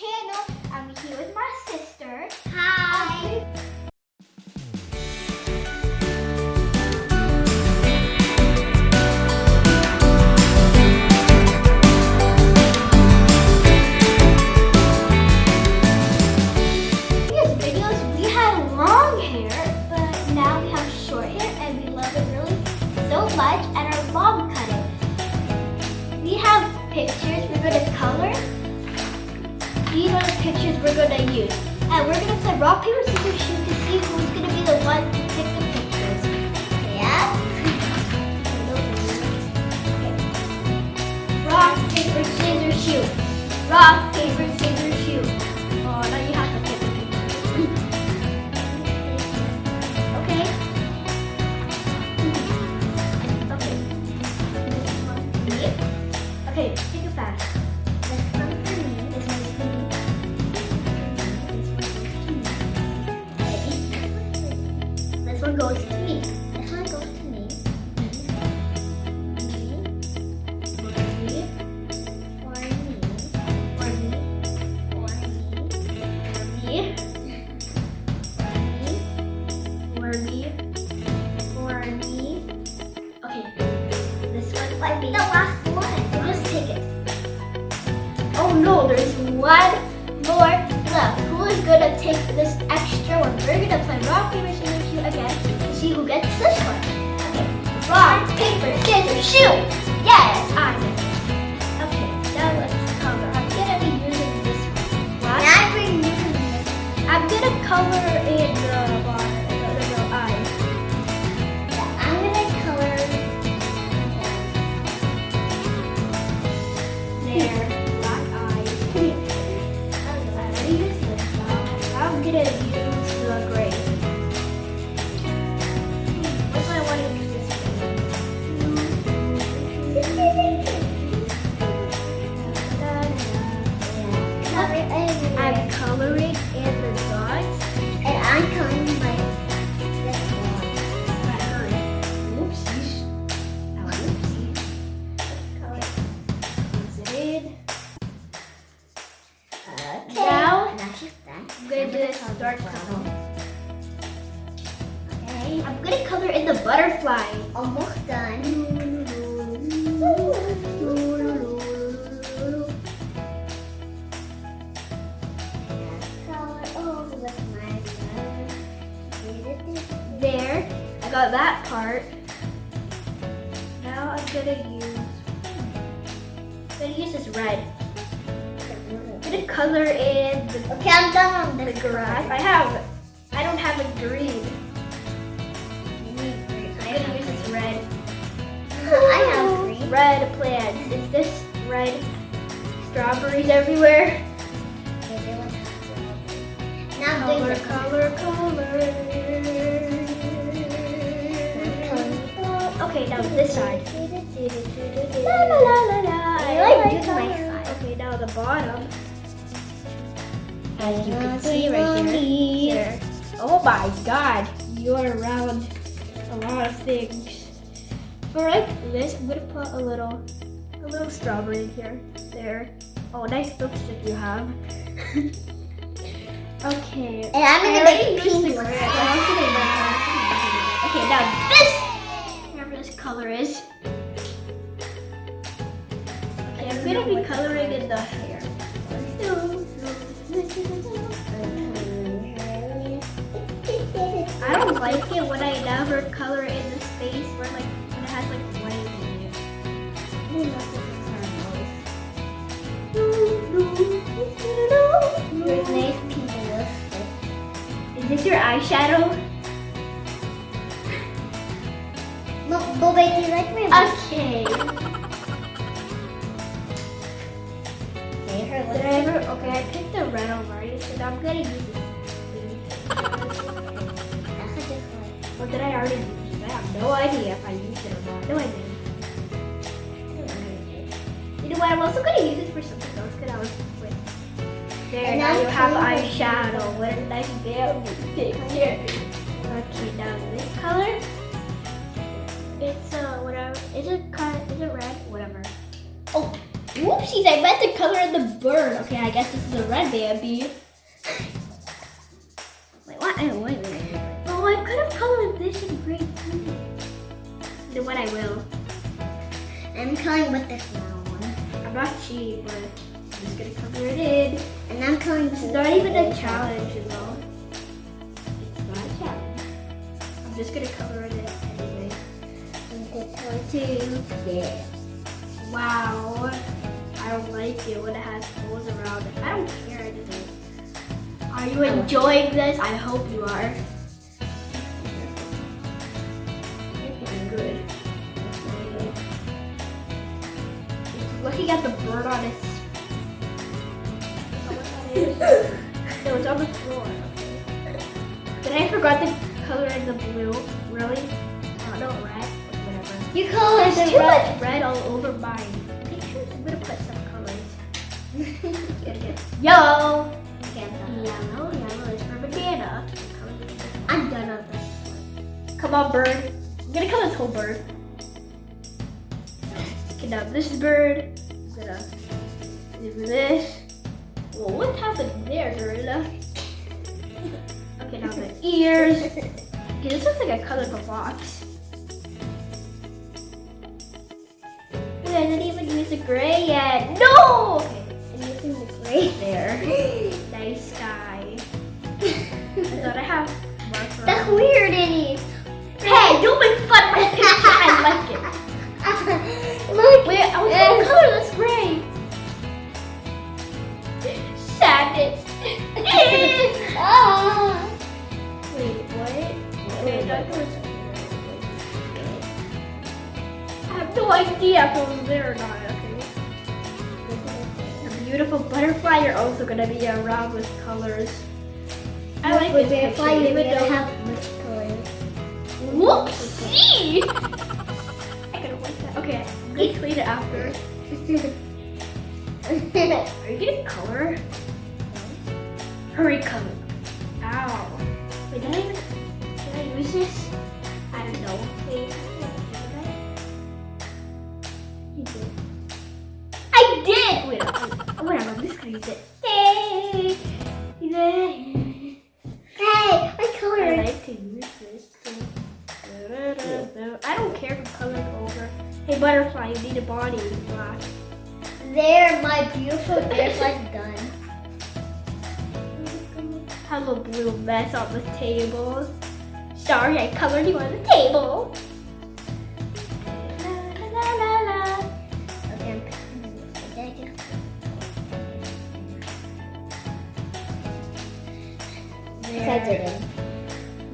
channel. I'm here with my sister. Hi. Previous videos we had long hair, but now we have short hair and we love it really so much, and our mom cut it. We have pictures we're going to color. These are the pictures we're going to use. And we're going to play rock, paper, scissors, shoot to see who's going to be the one to pick the pictures. Yeah. Okay. Rock, paper, scissors, shoot. Rock, paper, scissors, shoot. Oh, now you have to pick the pictures. Okay. Okay. This one for me. Okay, take it fast. This one for me. This one's for me. This one goes to me. This one goes to me. Okay. This one might be the last one. We'll just take it. Oh no, there's one more left. Who is gonna take this extra one? We're gonna play rock, paper, scissors, shoot again to see who gets this one. Okay. Rock, paper, scissors, shoot! Yes, I did. Okay, now let's cover. I'm gonna be using this one. What? I've been using this. I'm gonna cover in the bottom, the little eye. Yeah, I'm gonna color There, black eyes. I already used this now. I'm gonna use the gray. What's I want to use I'm coloring in the dots. and I'm coloring my this one. Oopsies. Oh, oopsie. Color. Use it in. Okay. Now, Now she's done. I'm gonna do this dark color. Okay. I'm gonna color in the butterfly. Almost done. Color over with my There, I got that part. Now I'm gonna use this red. I'm gonna color in the Okay, I'm done on this grass. I don't have a green. I'm gonna use this red. I have green. Red plants. Is this red? Strawberries everywhere. Now I'm doing Color, the color. Okay, now this side. La la la la la. I like doing my color. side. Okay, now the bottom. As you can see right here. Oh my god, you're around a lot of things. For like this, I'm gonna put a little strawberry here. There. Oh, nice lipstick you have. Okay. And I'm gonna make pink Okay, now this, whatever this color is. Okay, I'm gonna be coloring in the hair. I don't like it when I never color in the space where like when it has like white in it. There's nice pink lipstick. Is this your eyeshadow? Bobby, do you like my Okay. Okay, her Did I ever? Okay, I picked the red already, so now I'm gonna use this. That's a different. Or did I already use it? I have no idea if I used it or not. No idea. You know what? I'm also gonna use this for something else because I was with. There, And now I'm you have coloring. eyeshadow. What a nice damn picture. Okay, now this color. It's whatever. Is it red? Whatever. Oh, whoopsies! I meant to color in the bird. Okay, I guess this is a red Bambi. Wait, what? Wait. Oh, I could have colored this in gray too. Then what I will. I'm coloring with this now one. I'm not cheap, but I'm just gonna cover it in. And I'm coloring It's not even a challenge, you know. It's not a challenge. I'm just gonna cover it in anyway. And this one too. Yeah. Wow. I don't like it when it has holes around it. I don't care anything. Are you enjoying this? I hope you are. Good. Looking at the bird on its. No, it's on the floor. Then I forgot to color in the blue. Really? Oh no, red. Whatever. You color There's the too red. much red all over mine. I'm gonna put some colors. Yellow. Yellow is for banana. I'm done on this. Come on, bird. I'm gonna color this whole bird. Okay, now this bird. I'm gonna do this. Whoa, what happened there, Dora? Okay, now the ears. Okay, this looks like a colorful box. Wait, I didn't even use the gray yet. No! Okay, I'm using the gray there. Nice sky. I thought I have marker. That's weird, Annie. Hey, don't make fun of my picture. I like it. Look. Wait, I was gonna color this gray. Sadness. Oh. Wait, what? Okay, that goes. I have no idea if it was there or not. Okay. A beautiful butterfly. You're also gonna be around with colors. I like this picture, You even don't though. have much color. Whoopsie! I gotta wipe that. Okay, I'm gonna clean it after. Are you getting color? Hurry, color. Ow. Wait, did I use this? I don't know. Wait, did I? You did. I did! Wait, whatever, I'm just gonna use it. Hey! Hey, I I colored. like to use this too. I don't care if color over. Hey, butterfly, you need a body. Black. There, my beautiful butterfly's done. Have a blue mess on the table. Sorry, I colored you on the table. La, la, la, la. Okay, I did it.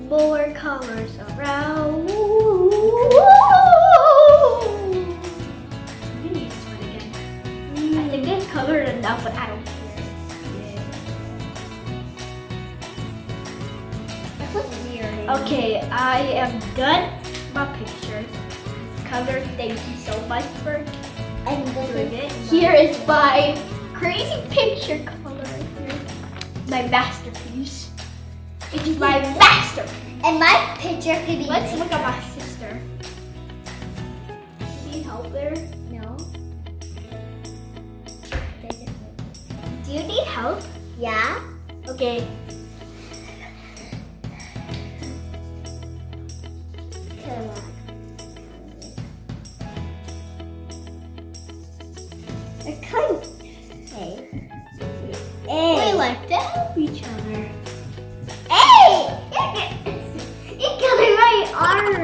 More colors around. You need this one again. I think it's colored enough, but I don't care. That was weird. Okay, I am done my pictures. Color, thank you so much for And doing it. Here is my crazy picture color right here. My masterpiece. It is my masterpiece. And my picture could be. Let's look at my sister. Need help there? No. Do you need help? Yeah. Okay. It's kind of. Hey. We Hey. like to help each other. Hey! You colored my arm.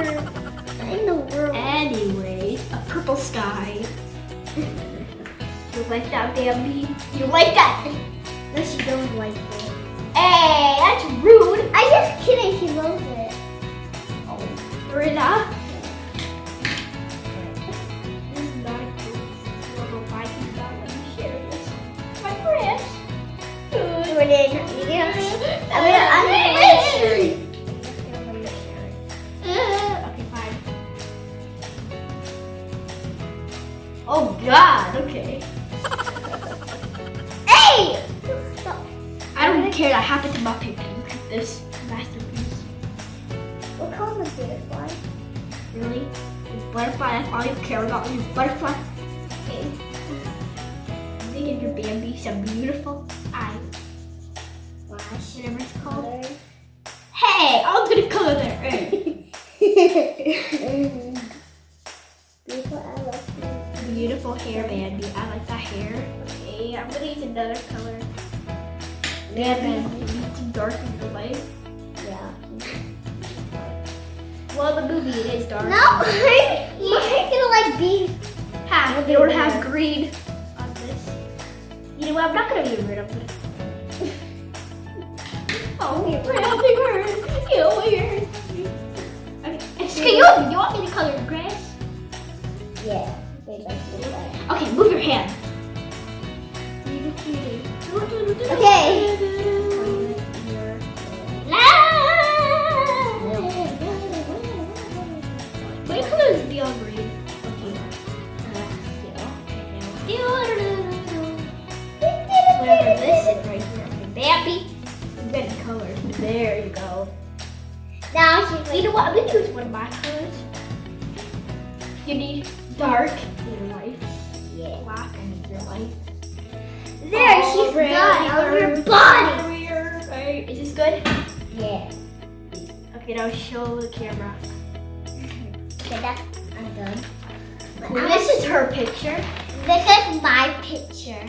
In the world. Anyways, a purple sky. You like that, Bambi? You like that? No, she don't like it. Hey, that's rude. I just kidding. She loves it. Oh, Rina. This is not a good level. I cannot let me share this. My friend. Jordan, you can. I'm gonna share it. Okay, fine. Oh God. Okay. Hey! Stop. I don't care. I have it in my picture. Look at this masterpiece. What color is butterfly? Really? The butterfly. That's all you care about. You butterfly. Okay. I'm thinking you're Bambi. some beautiful eye Wash. whatever it's called. Color. Hey, I'm gonna color there. Beautiful. I like this. Beautiful hairband. I like that hair. Okay, I'm gonna use another color. Maybe some darker your light. Yeah. Well, the movie it is dark. No, you're gonna like be. Ha, they don't have green on this. You know what? I'm not gonna be red. I'm gonna. Oh, red. Weird. You weird. Okay. Excuse you. You want me to color grass? Yeah. They like this way. Okay, move your hand. Okay. What color is beyond green? Whatever this is right here. Okay, Bambi. Red color. There you go. Now You know what? I'm gonna choose one of my colors. You need dark in your life. Yeah. Black in your life. There, she's done on her body. Right. Is this good? Yeah. Okay, now show the camera. Okay, that's I'm done. This is her picture. This is my picture.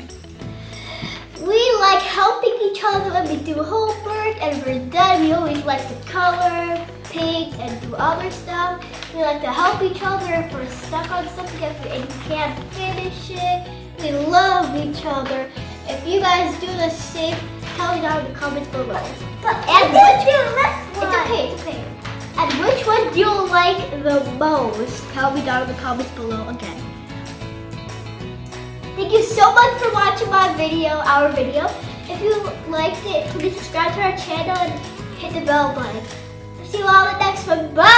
We like helping each other when we do homework, and we're done. We always like to color, paint, and do other stuff. We like to help each other if we're stuck on something and we can't finish it. We love each other. If you guys do the same, tell me down in the comments below. And which it's okay, it's okay. And which one do you like the most? Tell me down in the comments below again. Thank you so much for watching our video. If you liked it, please subscribe to our channel and hit the bell button. See you all in the next one. Bye!